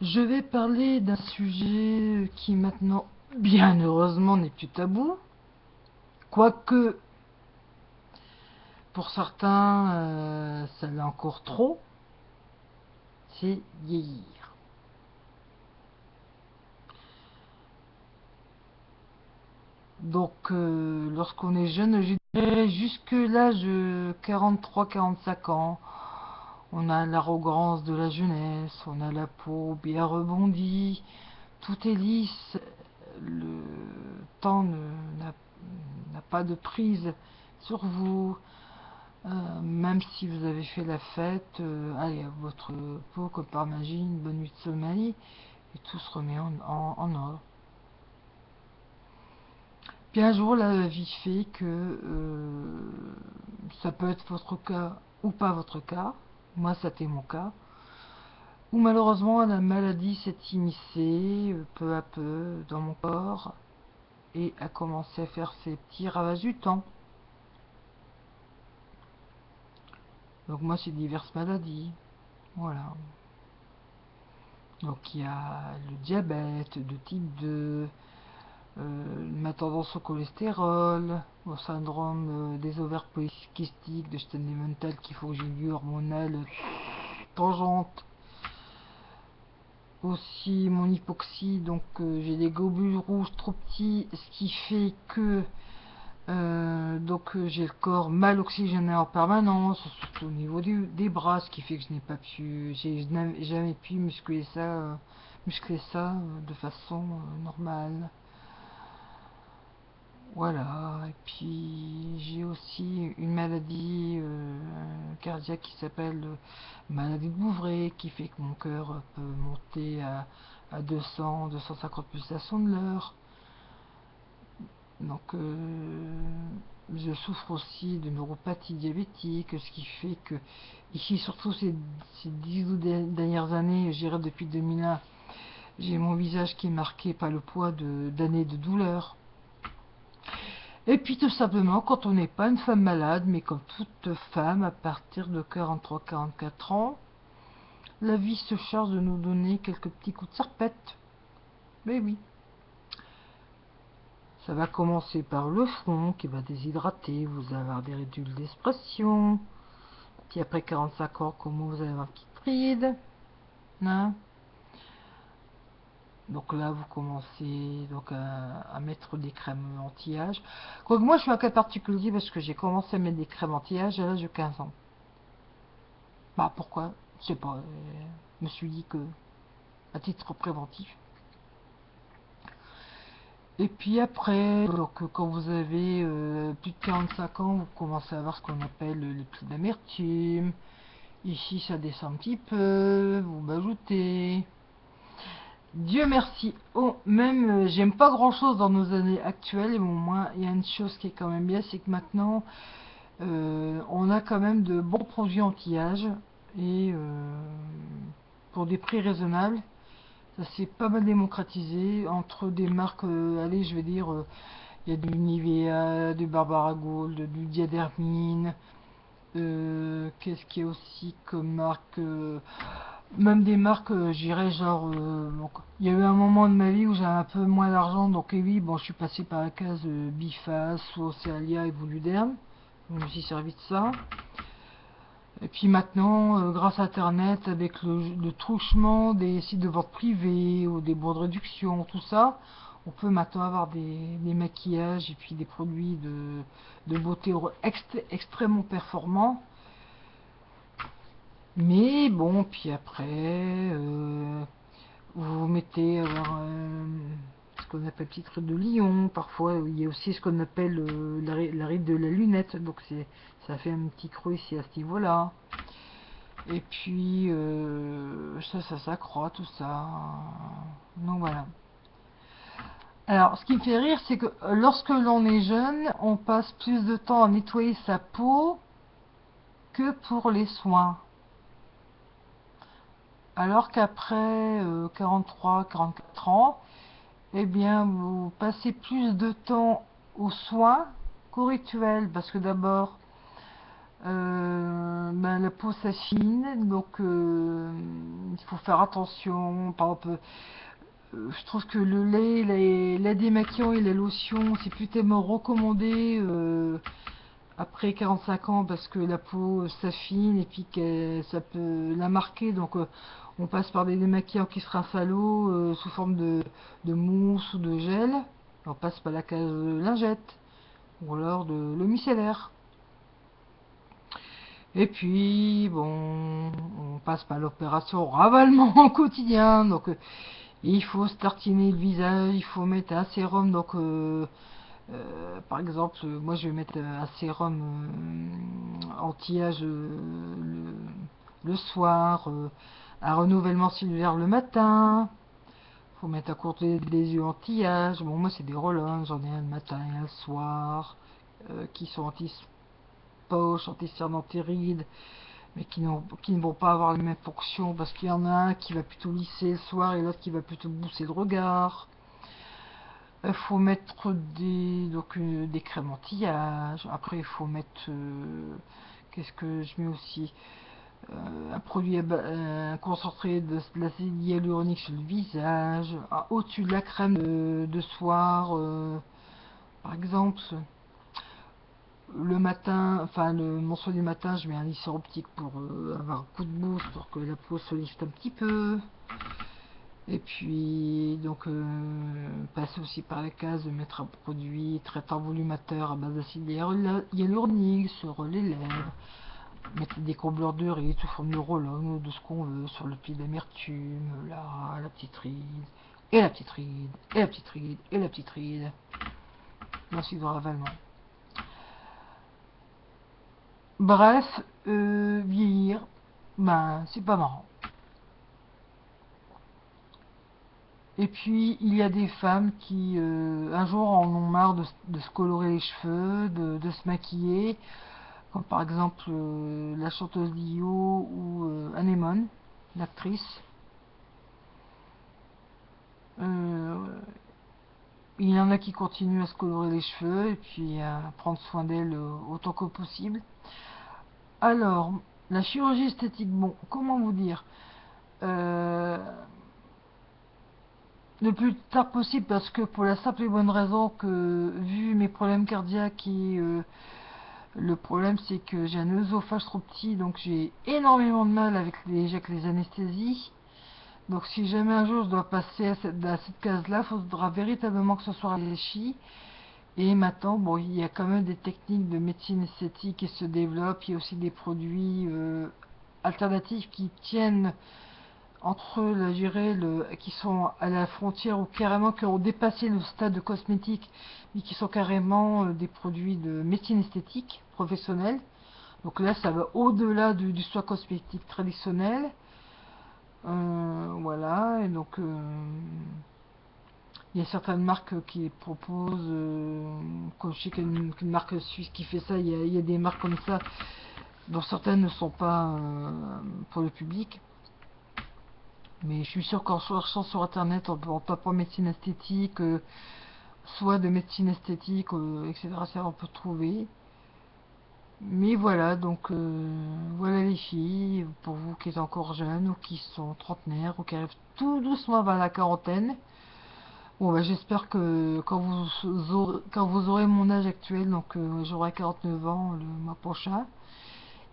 Je vais parler d'un sujet qui maintenant, bien heureusement, n'est plus tabou. Quoique, pour certains, ça l'est encore trop, c'est vieillir. Donc, lorsqu'on est jeune, je dirais jusque l'âge de 43-45 ans, on a l'arrogance de la jeunesse, on a la peau bien rebondie, tout est lisse, le temps n'a pas de prise sur vous. Même si vous avez fait la fête, allez, votre peau, comme par magie, une bonne nuit de sommeil, et tout se remet en ordre. Puis un jour, la vie fait que ça peut être votre cas ou pas votre cas. Moi, c'était mon cas. Où malheureusement, la maladie s'est immiscée peu à peu dans mon corps et a commencé à faire ses petits ravages du temps. Donc moi, c'est diverses maladies. Voilà. Donc il y a le diabète de type 2, ma tendance au cholestérol, au syndrome des ovaires polykystiques, de Stendemental, qu'il faut que j'ai une hormonale tangente. Aussi mon hypoxie, donc j'ai des globules rouges trop petits, ce qui fait que j'ai le corps mal oxygéné en permanence, surtout au niveau des bras, ce qui fait que j'ai jamais pu muscler ça de façon normale. Voilà, et puis j'ai aussi une maladie cardiaque qui s'appelle maladie de Bouvray, qui fait que mon cœur peut monter à 200-250 pulsations de l'heure. Donc je souffre aussi de neuropathie diabétique, ce qui fait que ici, surtout ces 10 dernières années, je dirais depuis 2001, j'ai mon visage qui est marqué par le poids d'années de douleur. Et puis tout simplement, quand on n'est pas une femme malade, mais comme toute femme, à partir de 43-44 ans, la vie se charge de nous donner quelques petits coups de serpette. Mais oui. Ça va commencer par le front qui va déshydrater, vous allez avoir des ridules d'expression. Puis après 45 ans, comment vous allez avoir une petite ride. Hein. Donc là, vous commencez donc à mettre des crèmes anti-âge. Quoique moi, je suis un cas particulier parce que j'ai commencé à mettre des crèmes anti-âge à l'âge de 15 ans. Bah pourquoi? Je sais pas. Je me suis dit que, à titre préventif. Et puis après, donc, quand vous avez plus de 45 ans, vous commencez à avoir ce qu'on appelle le taux d'amertume. Ici, ça descend un petit peu, vous m'ajoutez. Dieu merci. Oh, même, j'aime pas grand chose dans nos années actuelles, et au moins, il y a une chose qui est quand même bien, c'est que maintenant, on a quand même de bons produits anti-âge, et pour des prix raisonnables. Ça s'est pas mal démocratisé entre des marques, allez, je vais dire, il y a du Nivea, du Barbara Gold, du Diadermine. Qu'est-ce qu'il y a aussi comme marque, même des marques, j'irais genre. Donc, il y a eu un moment de ma vie où j'avais un peu moins d'argent, donc oui, bon, je suis passé par la case Bifas, Océalia et Voluderm. Je me suis servi de ça. Et puis maintenant, grâce à Internet, avec le truchement des sites de vente privés ou des bons de réduction, tout ça, on peut maintenant avoir des maquillages et puis des produits de beauté extrêmement performants. Mais bon, puis après, vous mettez ce qu'on appelle petite ride de lion. Parfois, il y a aussi ce qu'on appelle la ride de la lunette. Donc ça fait un petit creux ici à ce niveau-là. Et puis, ça s'accroît, tout ça. Donc voilà. Alors, ce qui me fait rire, c'est que lorsque l'on est jeune, on passe plus de temps à nettoyer sa peau que pour les soins. Alors qu'après 43-44 ans, eh bien, vous passez plus de temps aux soins qu'aux rituels. Parce que d'abord, ben, la peau s'affine, donc il faut faire attention. Par exemple, je trouve que le lait, la démaquillant et la lotion, c'est plus tellement recommandé après 45 ans parce que la peau s'affine et puis que ça peut la marquer. Donc on passe par des démaquillants qui se rincent à l'eau sous forme de mousse ou de gel. On passe par la case lingette ou alors de l'eau micellaire. Et puis, bon, on passe par l'opération ravalement au quotidien. Donc, il faut se tartiner le visage, il faut mettre un sérum. Donc, par exemple, moi je vais mettre un sérum anti-âge le soir, un renouvellement cellulaire le matin. Faut mettre à côté des yeux anti-âge. Bon, moi c'est des roll-on, j'en ai un le matin et un le soir, qui sont anti-poche, anti-cerne, anti-rides, mais qui ne vont pas avoir les mêmes fonctions parce qu'il y en a un qui va plutôt lisser le soir et l'autre qui va plutôt booster le regard. Il faut mettre des crèmes anti-âge. Après, il faut mettre. Qu'est-ce que je mets aussi? Un produit un concentré de l'acide hyaluronique sur le visage. Au-dessus de la crème de soir, par exemple. Le matin, enfin mon soin du matin, je mets un lisseur optique pour avoir un coup de boost pour que la peau se lifte un petit peu. Et puis, donc, passer aussi par la case de mettre un produit traitant volumateur à base d'acide hyaluronique sur les lèvres. Mettre des combleurs de riz sous forme de roll-on ou de ce qu'on veut sur le pli d'amertume, là, la petite ride, et la petite ride, et la petite ride, et la petite ride. Merci de ravalement. Bref, vieillir, ben, c'est pas marrant. Et puis, il y a des femmes qui, un jour, en ont marre de se colorer les cheveux, de se maquiller, comme par exemple la chanteuse Dio ou Anémone, l'actrice. Euh, il y en a qui continuent à se colorer les cheveux et puis à prendre soin d'elles autant que possible. Alors, la chirurgie esthétique, bon, comment vous dire euh, le plus tard possible parce que pour la simple et bonne raison que vu mes problèmes cardiaques et le problème c'est que j'ai un œsophage trop petit donc j'ai énormément de mal avec les anesthésies. Donc si jamais un jour je dois passer à cette case là, il faudra véritablement que ce soit réfléchi. Et maintenant, bon, il y a quand même des techniques de médecine esthétique qui se développent. Il y a aussi des produits alternatifs qui tiennent entre eux, qui sont à la frontière ou carrément qui ont dépassé le stade de cosmétique, mais qui sont carrément des produits de médecine esthétique professionnelle. Donc là, ça va au-delà du soin cosmétique traditionnel. Voilà, et donc il y a certaines marques qui proposent, comme je sais qu'une marque suisse qui fait ça, il y a des marques comme ça, dont certaines ne sont pas pour le public. Mais je suis sûr qu'en cherchant sur internet, en tapant médecine esthétique, soit de médecine esthétique, etc., ça on peut trouver. Mais voilà, donc voilà les filles, pour vous qui êtes encore jeunes, ou qui sont trentenaires, ou qui arrivent tout doucement vers la quarantaine. Bon, bah, j'espère que quand vous aurez mon âge actuel, donc j'aurai 49 ans le mois prochain,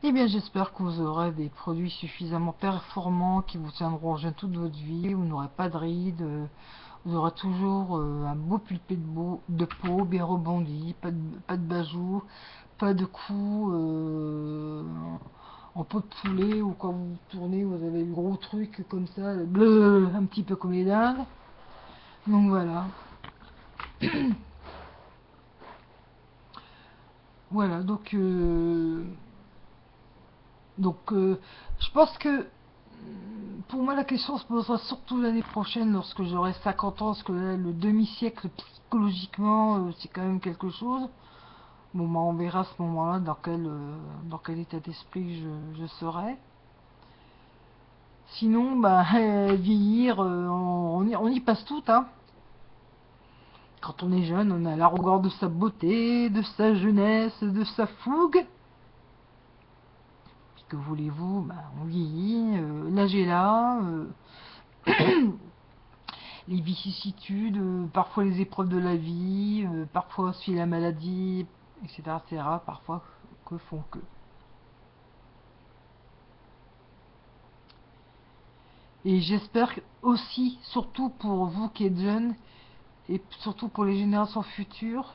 eh bien j'espère que vous aurez des produits suffisamment performants qui vous tiendront jeune toute votre vie, vous n'aurez pas de rides, vous aurez toujours un beau pulpé de peau bien rebondi, pas de bajoux, pas de coups en peau de poulet, ou quand vous tournez vous avez le gros truc comme ça, bleu, un petit peu comme les dindes. Donc voilà. Voilà, donc je pense que pour moi la question se posera surtout l'année prochaine lorsque j'aurai 50 ans, parce que là, le demi-siècle psychologiquement c'est quand même quelque chose. Bon bah on verra à ce moment-là dans quel état d'esprit je serai. Sinon bah vieillir, on y passe tout hein. Quand on est jeune, on a l'arrogance de sa beauté, de sa jeunesse, de sa fougue. que voulez-vous, bah, on vieillit, l'âge est là, les vicissitudes, parfois les épreuves de la vie, parfois aussi la maladie, etc., etc., parfois que font que. Et j'espère aussi, surtout pour vous qui êtes jeunes, et surtout pour les générations futures,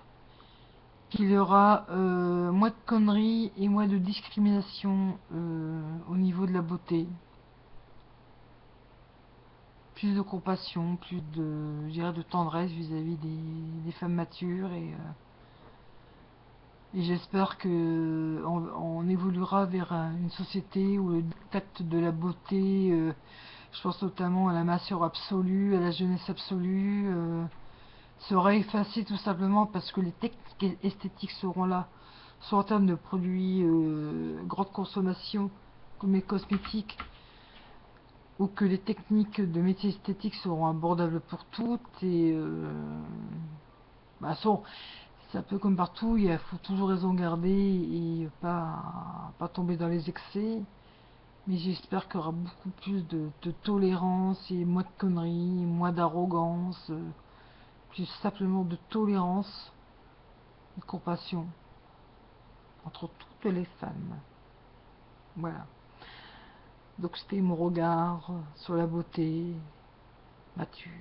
qu'il y aura moins de conneries et moins de discrimination au niveau de la beauté. Plus de compassion, plus de, je dirais, de tendresse vis-à-vis des femmes matures et j'espère que on évoluera vers une société où le tact de la beauté, je pense notamment à la masseur absolue, à la jeunesse absolue, sera effacé tout simplement parce que les techniques esthétiques seront là, soit en termes de produits grande consommation comme les cosmétiques, ou que les techniques de métier esthétique seront abordables pour toutes et bah, c'est un peu comme partout, il faut toujours raison garder et pas tomber dans les excès. Mais j'espère qu'il y aura beaucoup plus de tolérance et moins de conneries, moins d'arrogance, plus simplement de tolérance et de compassion entre toutes les femmes. Voilà. Donc c'était mon regard sur la beauté mature.